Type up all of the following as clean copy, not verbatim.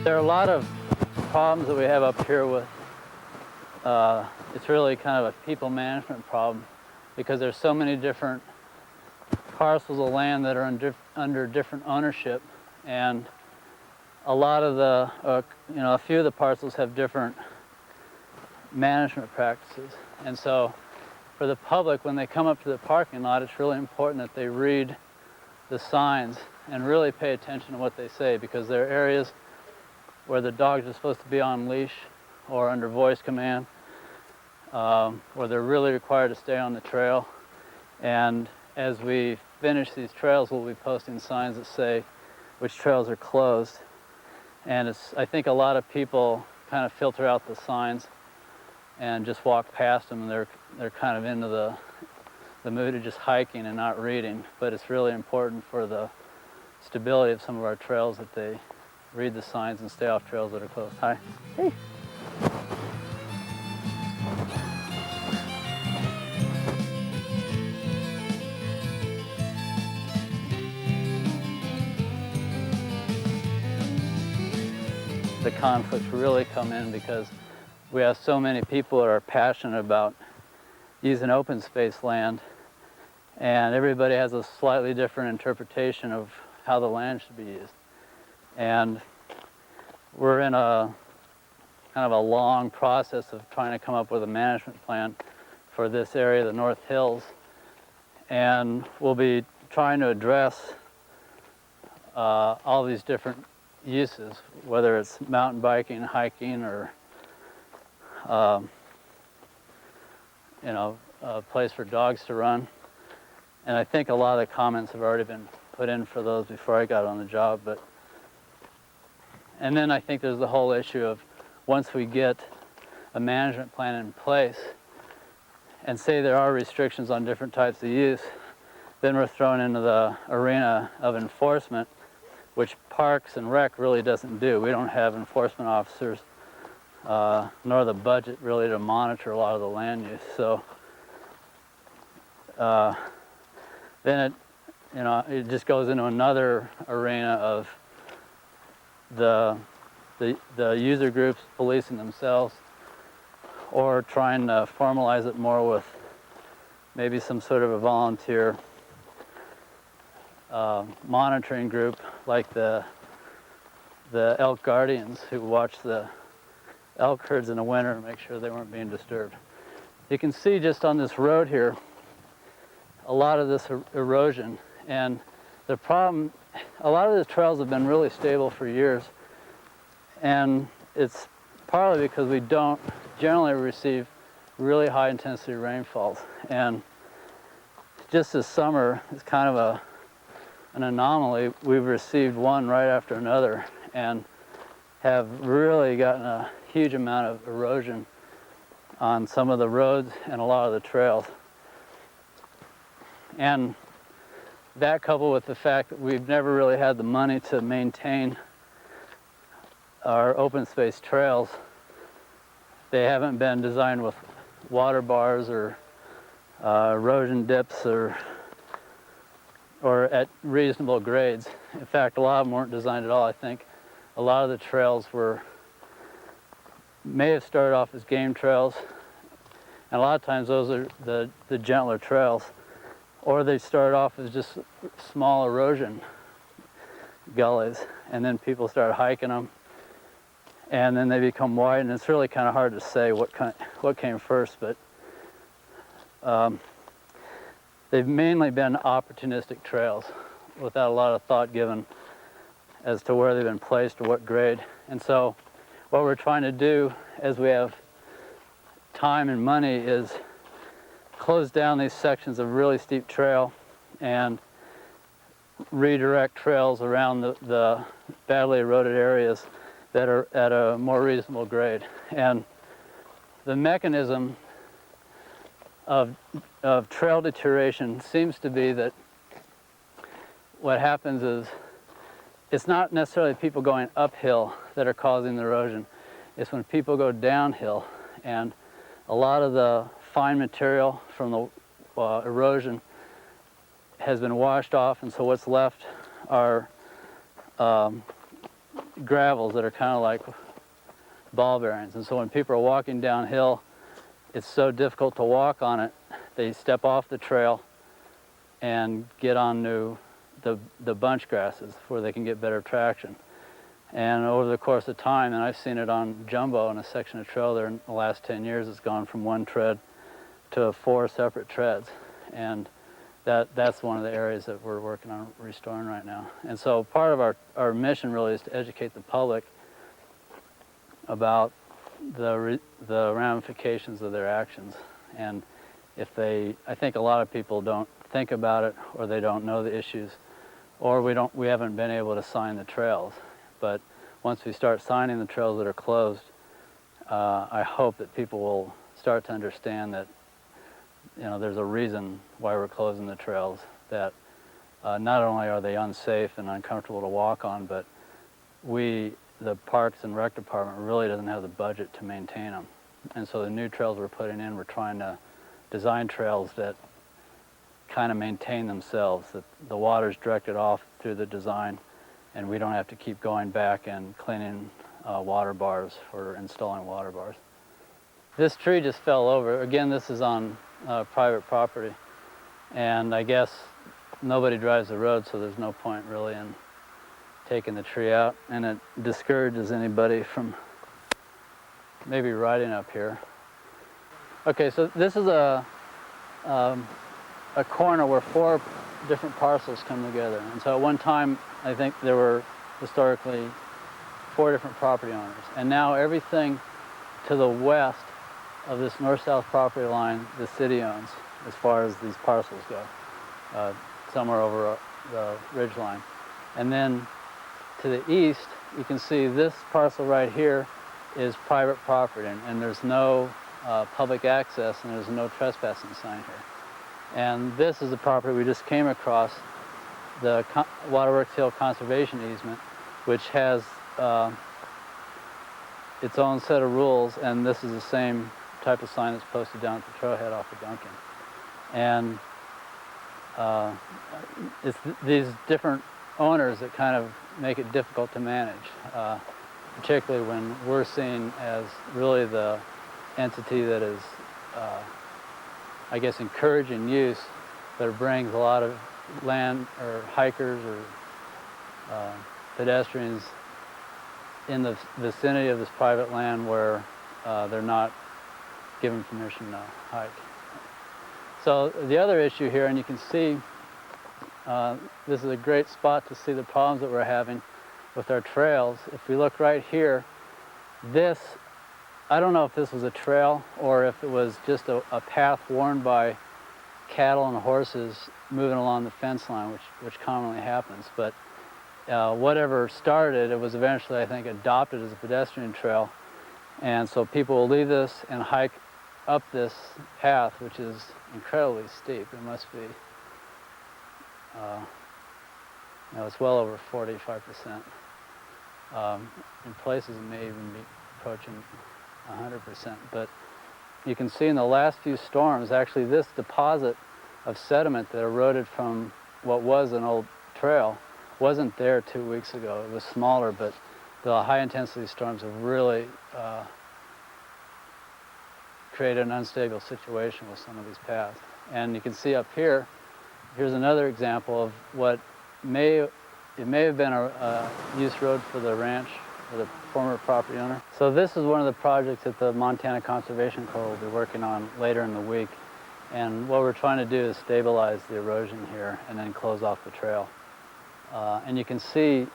There are a lot of problems that we have up here with, it's really kind of a people management problem because there's so many different parcels of land that are under different ownership, and a lot of the, a few of the parcels have different management practices. And so for the public, when they come up to the parking lot, it's really important that they read the signs and really pay attention to what they say, because there are areas where the dogs are supposed to be on leash or under voice command, where they're really required to stay on the trail. And as we finish these trails, we'll be posting signs that say which trails are closed. And I think a lot of people kind of filter out the signs and just walk past them, and they're kind of into the mood of just hiking and not reading. But it's really important for the stability of some of our trails that they read the signs and stay off trails that are closed. Hi. Hey. The conflicts really come in because we have so many people that are passionate about using open space land, and everybody has a slightly different interpretation of how the land should be used. And we're in a kind of a long process of trying to come up with a management plan for this area, the North Hills, and we'll be trying to address all these different uses, whether it's mountain biking, hiking, or a place for dogs to run. And I think a lot of the comments have already been put in for those before I got on the job. And then I think there's the whole issue of, once we get a management plan in place and say there are restrictions on different types of use, then we're thrown into the arena of enforcement, which Parks and Rec really doesn't do. We don't have enforcement officers, nor the budget really to monitor a lot of the land use. So then it just goes into another arena of the user groups policing themselves, or trying to formalize it more with maybe some sort of a volunteer monitoring group, like the elk guardians who watch the elk herds in the winter and make sure they weren't being disturbed. You can see just on this road here a lot of this erosion, and the problem, a lot of the trails have been really stable for years, and it's partly because we don't generally receive really high intensity rainfalls. And just this summer, it's kind of an anomaly. We've received one right after another and have really gotten a huge amount of erosion on some of the roads and a lot of the trails. And that, coupled with the fact that we've never really had the money to maintain our open space trails, they haven't been designed with water bars or erosion dips or at reasonable grades. In fact, a lot of them weren't designed at all. I think a lot of the trails may have started off as game trails, and a lot of times those are the gentler trails, or they started off as just small erosion gullies, and then people started hiking them, and then they become wide, and it's really kind of hard to say what came first, but they've mainly been opportunistic trails without a lot of thought given as to where they've been placed or what grade. And so what we're trying to do, as we have time and money, is close down these sections of really steep trail and redirect trails around the badly eroded areas that are at a more reasonable grade. And the mechanism of trail deterioration seems to be that what happens is, it's not necessarily people going uphill that are causing the erosion. It's when people go downhill, and a lot of the fine material from the erosion has been washed off, and so what's left are gravels that are kind of like ball bearings. And so when people are walking downhill, it's so difficult to walk on it, they step off the trail and get onto the bunch grasses where they can get better traction. And over the course of time, and I've seen it on Jumbo in a section of trail there in the last 10 years, it's gone from one tread to 4 separate treads. And that's one of the areas that we're working on restoring right now. And so part of our mission really is to educate the public about the ramifications of their actions. And I think a lot of people don't think about it, or they don't know the issues, or we haven't been able to sign the trails. But once we start signing the trails that are closed, I hope that people will start to understand that, there's a reason why we're closing the trails, that not only are they unsafe and uncomfortable to walk on, but the Parks and Rec Department really doesn't have the budget to maintain them. And so the new trails we're putting in, we're trying to design trails that kind of maintain themselves, that the water's directed off through the design, and we don't have to keep going back and cleaning water bars or installing water bars. This tree just fell over. Again, this is on private property, and I guess nobody drives the road, so there's no point really in taking the tree out, and it discourages anybody from maybe riding up here. Okay, so this is a corner where 4 different parcels come together, and so at one time I think there were historically 4 different property owners, and now everything to the west of this north-south property line the city owns, as far as these parcels go, somewhere over the ridge line. And then to the east, you can see this parcel right here is private property, and there's no public access, and there's no trespassing sign here. And this is the property we just came across, the Waterworks Hill Conservation Easement, which has its own set of rules, and this is the same type of sign that's posted down at the trailhead off of Duncan. And it's these different owners that kind of make it difficult to manage, particularly when we're seen as really the entity that is, I guess, encouraging use, but it brings a lot of land or hikers or pedestrians in the vicinity of this private land where they're not given permission to hike. So the other issue here, and you can see this is a great spot to see the problems that we're having with our trails. If we look right here, this, I don't know if this was a trail or if it was just a path worn by cattle and horses moving along the fence line, which commonly happens. But whatever started, it was eventually, I think, adopted as a pedestrian trail. And so people will leave this and hike up this path, which is incredibly steep. It must be, it's well over 45%. In places, it may even be approaching 100%. But you can see in the last few storms, actually this deposit of sediment that eroded from what was an old trail wasn't there 2 weeks ago. It was smaller, but the high-intensity storms have really created an unstable situation with some of these paths. And you can see up here, here's another example of what may have been a use road for the ranch, or the former property owner. So this is one of the projects that the Montana Conservation Corps will be working on later in the week. And what we're trying to do is stabilize the erosion here and then close off the trail. And you can see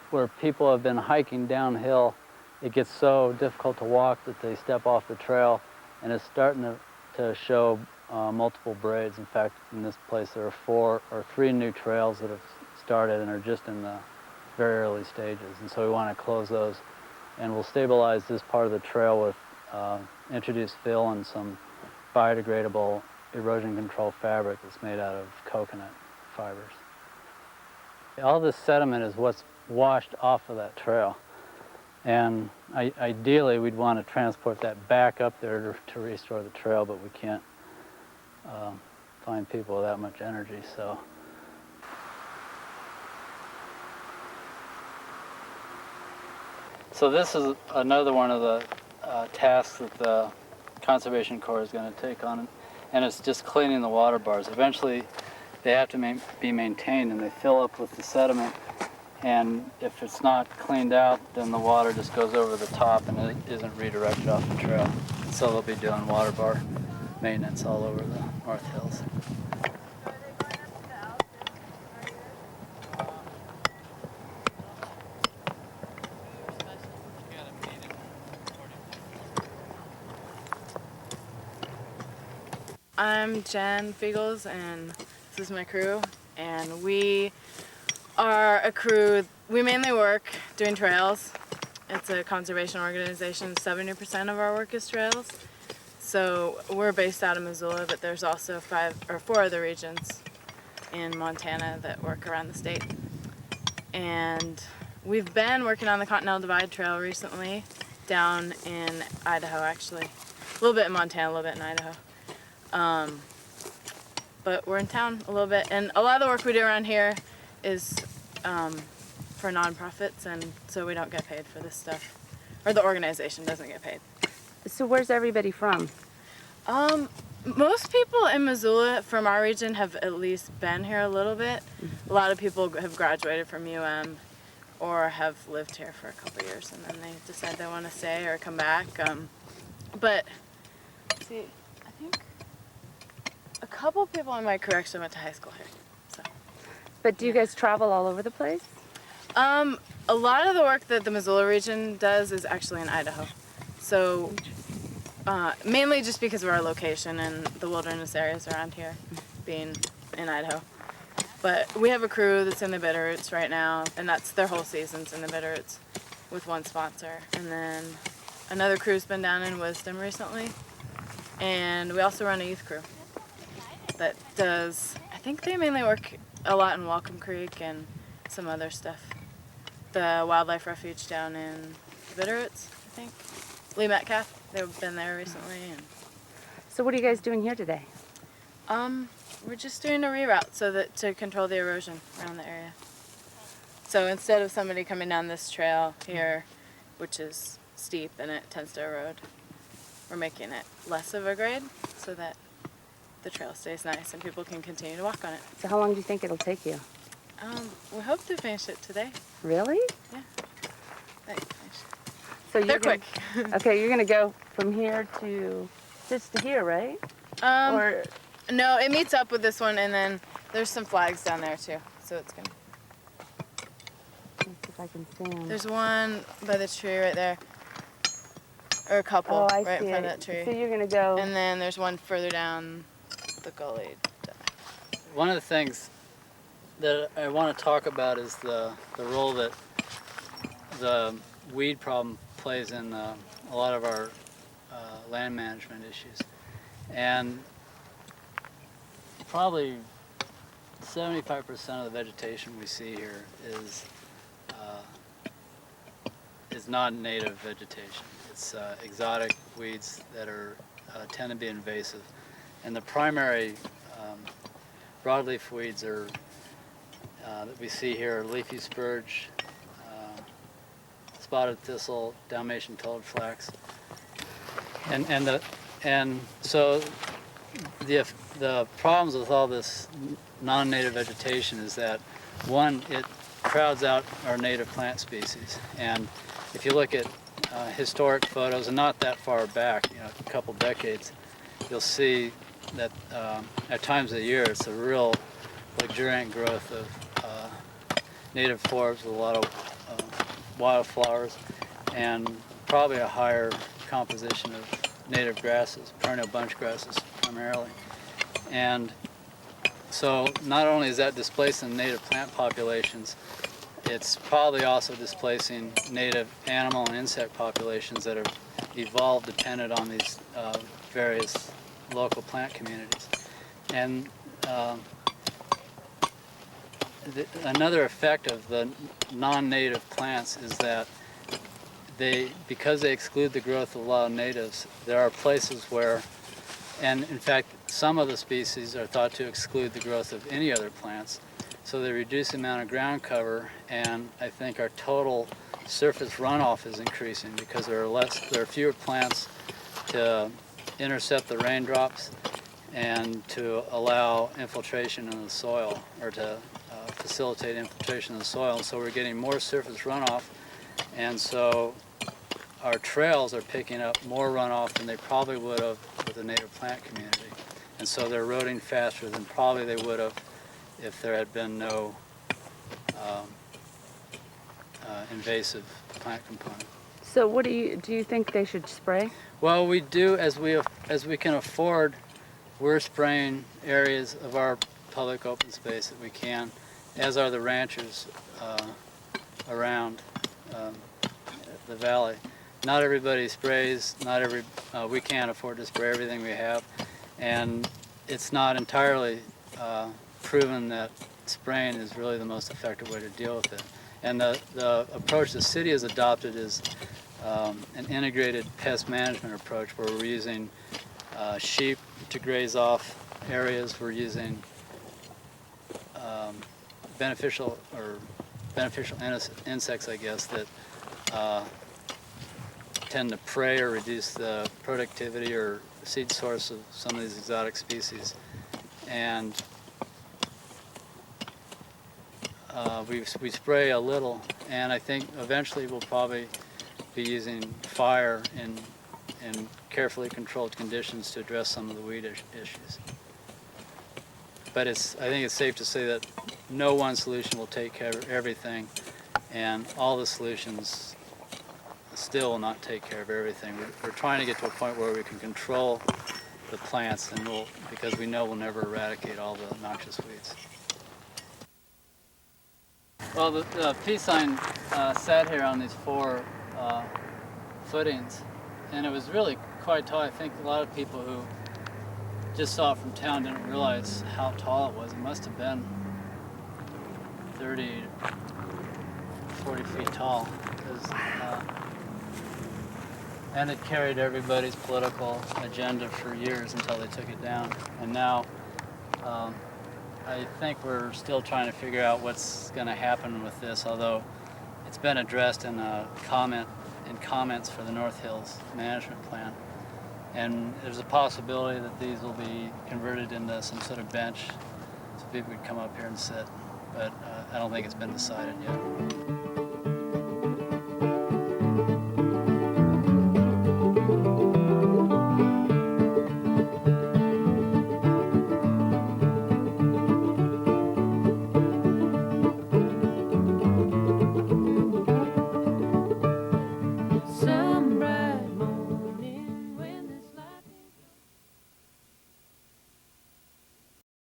where people have been hiking downhill, it gets so difficult to walk that they step off the trail, and it's starting to show multiple braids. In fact, in this place there are 3 new trails that have started and are just in the very early stages. And so we want to close those, and we'll stabilize this part of the trail with introduced fill and some biodegradable erosion control fabric that's made out of coconut fibers. All this sediment is what's washed off of that trail. And ideally, we'd want to transport that back up there to restore the trail, but we can't find people with that much energy. So So this is another one of the tasks that the Conservation Corps is going to take on, and it's just cleaning the water bars. Eventually, they have to be maintained, and they fill up with the sediment. And if it's not cleaned out, then the water just goes over the top and it isn't redirected off the trail. So they'll be doing water bar maintenance all over the North Hills. I'm Jen Fiegels, and this is my crew. And we are a crew, we mainly work doing trails. It's a conservation organization. 70% of our work is trails. So we're based out of Missoula, but there's also 4 other regions in Montana that work around the state. And we've been working on the Continental Divide Trail recently, down in Idaho actually. A little bit in Montana, a little bit in Idaho. But we're in town a little bit, and a lot of the work we do around here is for nonprofits, and so we don't get paid for this stuff, or the organization doesn't get paid. So where's everybody from? Most people in Missoula from our region have at least been here a little bit. A lot of people have graduated from or have lived here for a couple of years, and then they decide they want to stay or come back. But see, I think a couple people in my crew actually went to high school here. So. But do you guys travel all over the place? A lot of the work that the Missoula region does is actually in Idaho. So mainly just because of our location and the wilderness areas around here being in Idaho. But we have a crew that's in the Bitterroots right now, and that's their whole season's in the Bitterroots with one sponsor. And then another crew's been down in Wisdom recently. And we also run a youth crew that does, I think they mainly work a lot in Welcome Creek and some other stuff. The wildlife refuge down in the Bitterroots, I think. Lee Metcalf, they've been there recently. And So what are you guys doing here today? we're just doing a reroute to control the erosion around the area. So instead of somebody coming down this trail here, which is steep and it tends to erode, we're making it less of a grade so that the trail stays nice and people can continue to walk on it. So how long do you think it'll take you? We hope to finish it today. Really? Yeah. So They're quick. Okay, you're gonna go from here to just to here, right? Or No, it meets up with this one, and then there's some flags down there too. So it's gonna. let's see if I can stand. There's one by the tree right there, or a couple Oh, I right see in front it. of that tree. So you're gonna go. And then there's one further down the gully. One of the things that I want to talk about is the role that the weed problem plays in a lot of our land management issues. And probably 75% of the vegetation we see here is not native vegetation. It's exotic weeds that tend to be invasive. And the primary broadleaf weeds that we see here are leafy spurge, spotted thistle, Dalmatian toadflax, and so the problems with all this non-native vegetation is that, one, it crowds out our native plant species. And if you look at historic photos, and not that far back, a couple decades, you'll see that at times of the year it's a real luxuriant growth of native forbs with a lot of wildflowers, and probably a higher composition of native grasses, perennial bunch grasses primarily. And so not only is that displacing native plant populations, it's probably also displacing native animal and insect populations that have evolved dependent on these various local plant communities. And another effect of the non-native plants is that because they exclude the growth of a lot of natives, there are places where, and in fact some of the species are thought to exclude the growth of any other plants, so they reduce the amount of ground cover, and I think our total surface runoff is increasing because there are fewer plants to intercept the raindrops and to allow infiltration in the soil, or to facilitate infiltration in the soil. And so we're getting more surface runoff, and so our trails are picking up more runoff than they probably would have with the native plant community. And so they're eroding faster than probably they would have if there had been no invasive plant component. So what do you think they should spray? Well, we do, as we can afford, we're spraying areas of our public open space that we can, as are the ranchers around the valley. Not everybody sprays. We can't afford to spray everything we have, and it's not entirely proven that spraying is really the most effective way to deal with it. And the approach the city has adopted is an integrated pest management approach, where we're using sheep to graze off areas. We're using beneficial insects, I guess, that tend to prey or reduce the productivity or seed source of some of these exotic species. And we spray a little, and I think eventually we'll probably be using fire in carefully controlled conditions to address some of the weed issues. But I think it's safe to say that no one solution will take care of everything, and all the solutions still will not take care of everything. We're trying to get to a point where we can control the plants, and because we know we'll never eradicate all the noxious weeds. Well, the peace sign sat here on these 4 footings, and it was really quite tall. I think a lot of people who just saw it from town didn't realize how tall it was. It must have been 30, 40 feet tall. And it carried everybody's political agenda for years until they took it down. And now I think we're still trying to figure out what's going to happen with this, although it's been addressed in comments for the North Hills management plan. And there's a possibility that these will be converted into some sort of bench so people could come up here and sit. But I don't think it's been decided yet.